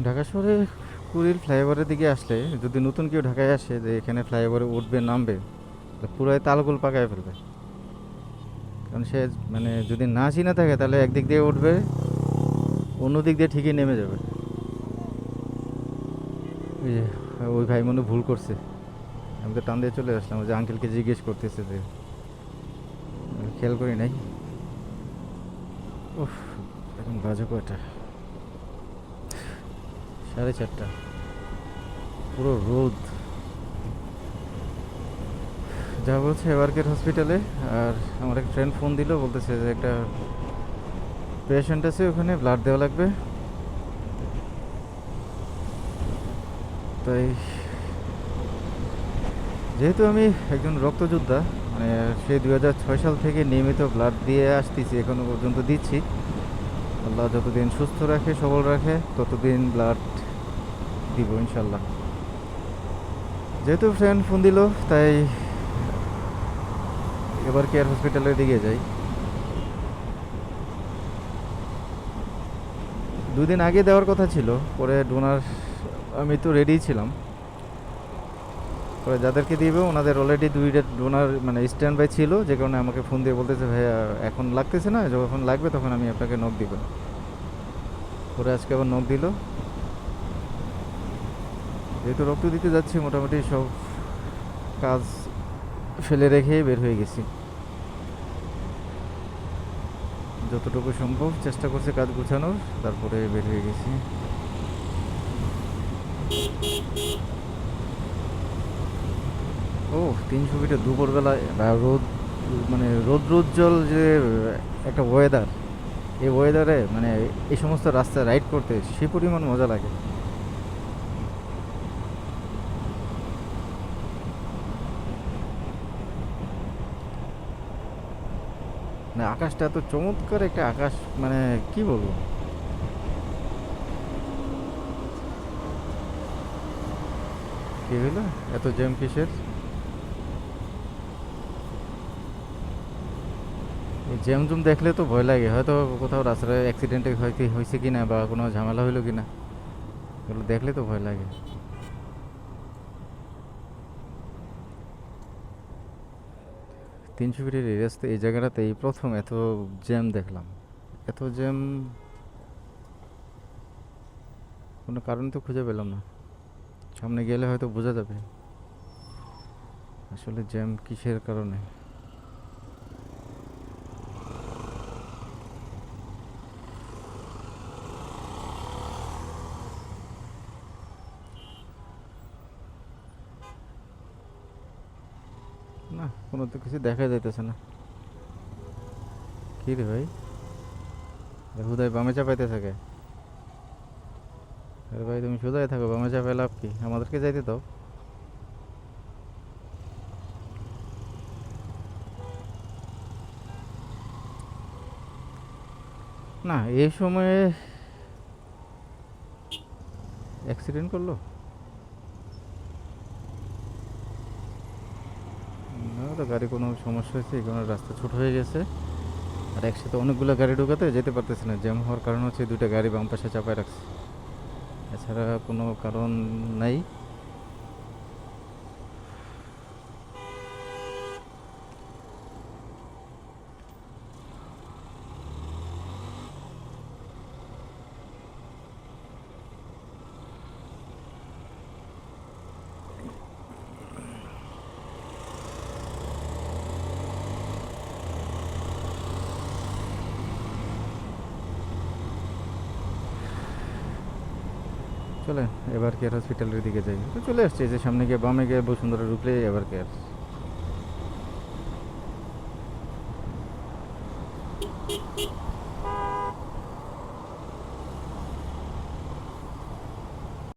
ঢাকা শহরে কুড়িল ফ্লাইওভারের দিকে আসলে যদি নতুন কেউ ঢাকায় আসে যে এখানে ফ্লাইওভারে উঠবে নামবে, তো পুরাই তালগোল পাকায় ফেলবে। কারণ সে মানে যদি না চিনে থাকে তাহলে একদিক দিয়ে উঠবে, অন্য দিক দিয়ে ঠিকই নেমে যাবে। ওই যে ওই ভাই মনে হয় ভুল করছে, আমি তো টান দিয়ে চলে আসলাম। ওই যে আঙ্কেলকে জিজ্ঞেস করতেছে যে খেয়াল করি নাই। উফ, এখন বাজে কয়টা? 4:30। পুরো রোদ। যা বলছে এবারকের হসপিটালে। আর আমার এক ফ্রেন্ড ফোন দিল, বলতেছে যে একটা পেশেন্ট আছে ওখানে, ব্লাড দেওয়া লাগবে। তাই যেহেতু আমি একজন রক্তযোদ্ধা, মানে সেই 2006 সাল থেকে নিয়মিত ব্লাড দিয়ে আসতেছি, এখনো পর্যন্ত দিচ্ছি। আল্লাহ যতদিন সুস্থ রাখে সবল রাখে ততদিন ব্লাড দিব ইনশাল্লাহ। যেহেতু ফ্রেন্ড ফোন দিল, তাই এবার কেয়ার হসপিটালের দিকে যাই। 2 দিন আগে দেওয়ার কথা ছিল, পরে ডোনার আমি তো রেডি ছিলাম। পরে যাদেরকে দিবে ওনাদের অলরেডি 2টা ডোনার মানে স্ট্যান্ড বাই ছিল, যে কারণে আমাকে ফোন দিয়ে বলতেছে ভাইয়া এখন লাগতেছে না, যখন লাগবে তখন আমি আপনাকে নক দিব। পরে আজকে আবার নক দিল। যেহেতু রক্ত দিতে যাচ্ছি, মোটামুটি সব কাজ ফেলে রেখেই বের হয়ে গেছি। যতটুকু সম্ভব চেষ্টা করছি কাজ গুছানোর, তারপরে বের হয়ে গেছি। ও 300 ফিটে দুপুরবেলায় রোদ, মানে রৌদ্রোজ্জ্বল যে একটা ওয়েদার, এই ওয়েদারে মানে এই সমস্ত রাস্তা রাইড করতে সে পরিমাণ মজা লাগে। মানে আকাশটা এত চমৎকার একটা আকাশ, মানে কি বলবো। কি হইলো, এত জ্যাম কিসের? এই জ্যাম জুম দেখলে তো ভয় লাগে, হয়তো কোথাও রাস্তায় অ্যাক্সিডেন্ট হয়েছে কিনা বা কোনো ঝামেলা হইলো কিনা, এগুলো দেখলে তো ভয় লাগে। 300 ফিটের এই রাস্তা, এই জায়গাটাতে এই প্রথম এত জ্যাম দেখলাম। এত জ্যাম, কোনো কারণ তো খুঁজে পেলাম না। সামনে গেলে হয়তো বোঝা যাবে আসলে জ্যাম কিসের কারণে। না, কোনো তো কিছু দেখা যাইতেছে না। কি রে ভাই, হুদায় বামে চাপাইতে থাকে। আরে ভাই তুমি সোজাই থাকো, বামে চাপাই লাভ কি, আমাদেরকে যাইতে দাও। না, এই সময়ে অ্যাক্সিডেন্ট করলো? না তো গাড়ি কোনো সমস্যা হয়েছে, এই কারণে রাস্তা ছোট হয়ে গেছে। আর একসাথে অনেকগুলো গাড়ি ঢোকাতে যেতে পারতেছে না, জ্যাম হওয়ার কারণ হচ্ছে 2টা গাড়ি বাম পাশে চাপায় রাখছে, এছাড়া কোনো কারণ নাই। চলেন এবার কেয়ার হসপিটালের দিকে যাই। তো চলে আসছে, যে সামনে গিয়ে বামে গিয়ে বসুন্ধরা ঢুকলে এবার কেয়ার।